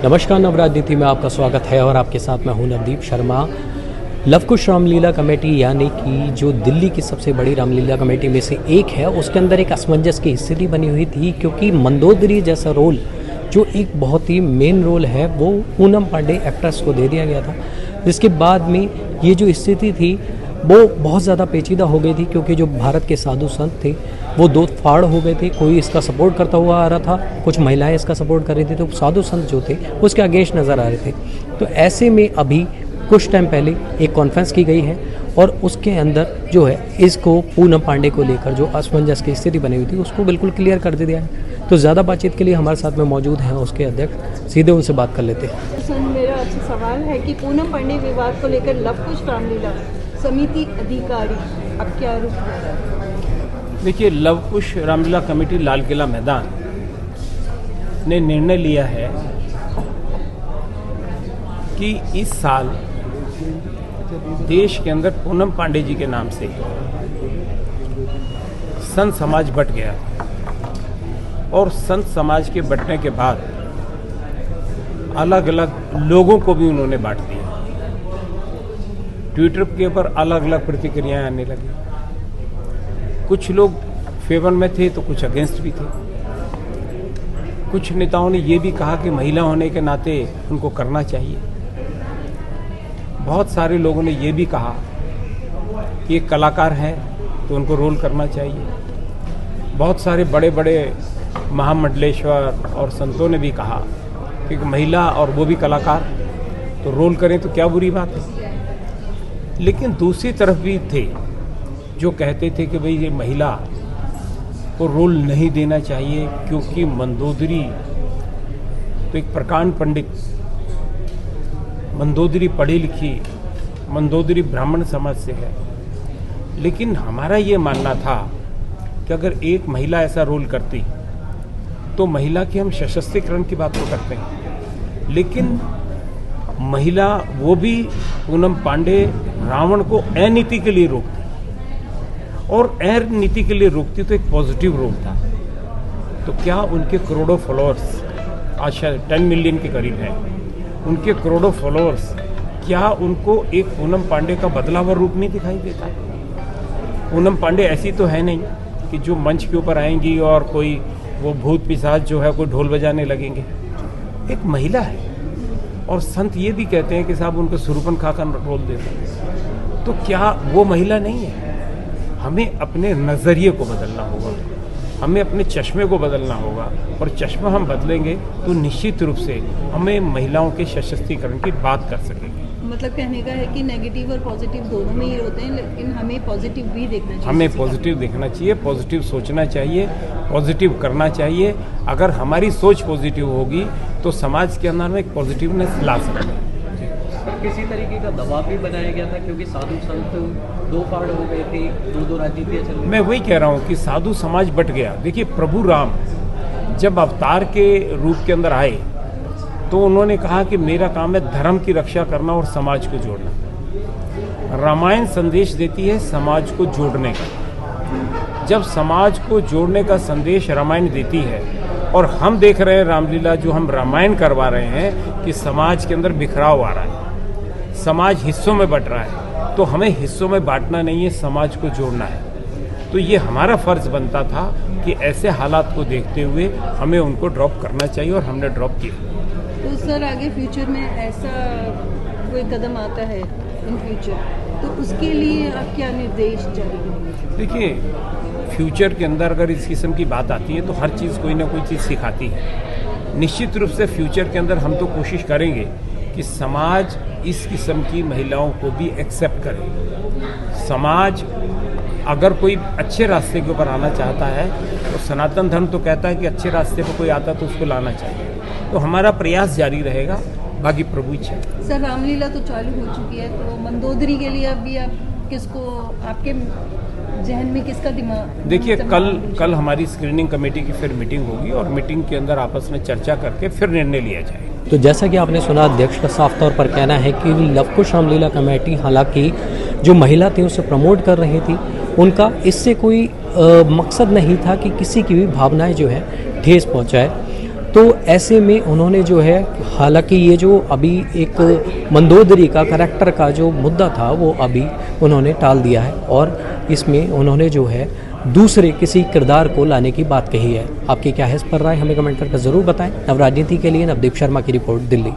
नमस्कार, नवराजनीति में आपका स्वागत है और आपके साथ मैं हूं नवदीप शर्मा। लवकुश रामलीला कमेटी यानी कि जो दिल्ली की सबसे बड़ी रामलीला कमेटी में से एक है, उसके अंदर एक असमंजस की स्थिति बनी हुई थी क्योंकि मंदोदरी जैसा रोल जो एक बहुत ही मेन रोल है वो पूनम पांडे एक्ट्रेस को दे दिया गया था, जिसके बाद में ये जो स्थिति थी वो बहुत ज़्यादा पेचीदा हो गई थी क्योंकि जो भारत के साधु संत थे वो दो फाड़ हो गए थे। कोई इसका सपोर्ट करता हुआ आ रहा था, कुछ महिलाएं इसका सपोर्ट कर रही थी, तो साधु संत जो थे उसके अगेंस्ट नज़र आ रहे थे। तो ऐसे में अभी कुछ टाइम पहले एक कॉन्फ्रेंस की गई है और उसके अंदर जो है इसको पूनम पांडे को लेकर जो असमंजस की स्थिति बनी हुई थी उसको बिल्कुल क्लियर कर दिया है। तो ज़्यादा बातचीत के लिए हमारे साथ में मौजूद हैं उसके अध्यक्ष, सीधे उनसे बात कर लेते हैं। सर, मेरा अच्छा सवाल है कि पूनम पांडे विवाद को लेकर लवकुश रामलीला समिति अधिकारी अब क्या रुख है? देखिए, लवकुश रामलीला कमेटी लाल किला मैदान ने निर्णय लिया है कि इस साल देश के अंदर पूनम पांडे जी के नाम से संत समाज बंट गया और संत समाज के बंटने के बाद अलग अलग लोगों को भी उन्होंने बांट दिया। ट्विटर के ऊपर अलग अलग प्रतिक्रियाएं आने लगी। कुछ लोग फेवर में थे तो कुछ अगेंस्ट भी थे। कुछ नेताओं ने ये भी कहा कि महिला होने के नाते उनको करना चाहिए। बहुत सारे लोगों ने ये भी कहा कि एक कलाकार है तो उनको रोल करना चाहिए। बहुत सारे बड़े बड़े महामंडलेश्वर और संतों ने भी कहा कि महिला और वो भी कलाकार तो रोल करें तो क्या बुरी बात है। लेकिन दूसरी तरफ भी थे जो कहते थे कि भाई ये महिला को रोल नहीं देना चाहिए क्योंकि मंदोदरी तो एक प्रकांड पंडित, मंदोदरी पढ़ी लिखी, मंदोदरी ब्राह्मण समाज से है। लेकिन हमारा ये मानना था कि अगर एक महिला ऐसा रोल करती तो महिला की हम सशक्तिकरण की बात तो करते हैं, लेकिन महिला वो भी पूनम पांडे रावण को अनीति के लिए रोकती और अनीति के लिए रोकती तो एक पॉजिटिव रोल था। तो क्या उनके करोड़ों फॉलोअर्स, आज शायद 10 मिलियन के करीब हैं, उनके करोड़ों फॉलोअर्स, क्या उनको एक पूनम पांडे का बदला हुआ रूप नहीं दिखाई देता? पूनम पांडे ऐसी तो है नहीं कि जो मंच के ऊपर आएंगी और कोई वो भूत पिशाच जो है कोई ढोल बजाने लगेंगे। एक महिला है और संत ये भी कहते हैं कि साहब उनको सुरूपन खाकर रोल देते हैं। तो क्या वो महिला नहीं है? हमें अपने नज़रिए को बदलना होगा, हमें अपने चश्मे को बदलना होगा और चश्मा हम बदलेंगे तो निश्चित रूप से हमें महिलाओं के सशक्तिकरण की बात कर सकेंगे। मतलब कहने का है कि नेगेटिव और पॉजिटिव दोनों में ही होते हैं, लेकिन हमें पॉजिटिव भी देखना चाहिए। हमें पॉजिटिव देखना चाहिए, पॉजिटिव सोचना चाहिए, पॉजिटिव करना चाहिए। अगर हमारी सोच पॉजिटिव होगी तो समाज के अंदर में एक पॉजिटिवनेस ला सकते हैं। किसी तरीके का दबाव भी बनाया गया था क्योंकि साधु संत दो फाड़ हो गए थे, दो राजनीतियाँ चल रही। मैं वही कह रहा हूँ कि साधु समाज बट गया। देखिए, प्रभु राम जब अवतार के रूप के अंदर आए तो उन्होंने कहा कि मेरा काम है धर्म की रक्षा करना और समाज को जोड़ना। रामायण संदेश देती है समाज को जोड़ने का। जब समाज को जोड़ने का संदेश रामायण देती है और हम देख रहे हैं रामलीला जो हम रामायण करवा रहे हैं कि समाज के अंदर बिखराव आ रहा है, समाज हिस्सों में बट रहा है, तो हमें हिस्सों में बांटना नहीं है, समाज को जोड़ना है। तो ये हमारा फर्ज बनता था कि ऐसे हालात को देखते हुए हमें उनको ड्रॉप करना चाहिए और हमने ड्रॉप किया। तो सर, आगे फ्यूचर में ऐसा कोई कदम आता है इन फ्यूचर, तो उसके लिए आप क्या निर्देश जारी करेंगे? देखिए, फ्यूचर के अंदर अगर इस किस्म की बात आती है तो हर चीज़ कोई ना कोई चीज़ सिखाती है। निश्चित रूप से फ्यूचर के अंदर हम तो कोशिश करेंगे कि समाज इस किस्म की महिलाओं को भी एक्सेप्ट करे। समाज अगर कोई अच्छे रास्ते के ऊपर आना चाहता है तो सनातन धर्म तो कहता है कि अच्छे रास्ते पर कोई आता तो उसको लाना चाहिए। तो हमारा प्रयास जारी रहेगा, बाकी प्रभु इच्छा। सर, रामलीला तो चालू हो चुकी है, तो मंदोदरी के लिए अभी आप किसको, आपके जहन में किसका दिमाग? देखिए, कल हमारी स्क्रीनिंग कमेटी की फिर मीटिंग होगी और मीटिंग के अंदर आपस में चर्चा करके फिर निर्णय लिया जाएगा। तो जैसा कि आपने सुना, अध्यक्ष का साफ तौर पर कहना है कि लवकुश रामलीला कमेटी हालांकि जो महिला थी उसे प्रमोट कर रही थी, उनका इससे कोई मकसद नहीं था कि किसी की भी भावनाएं जो है ठेस पहुंचाए। तो ऐसे में उन्होंने जो है, हालांकि ये जो अभी एक मंदोदरी का करैक्टर का जो मुद्दा था वो अभी उन्होंने टाल दिया है और इसमें उन्होंने जो है दूसरे किसी किरदार को लाने की बात कही है। आपकी क्या है इस पर राय, हमें कमेंट करके ज़रूर बताएं। नव राजनीति के लिए नवदीप शर्मा की रिपोर्ट, दिल्ली।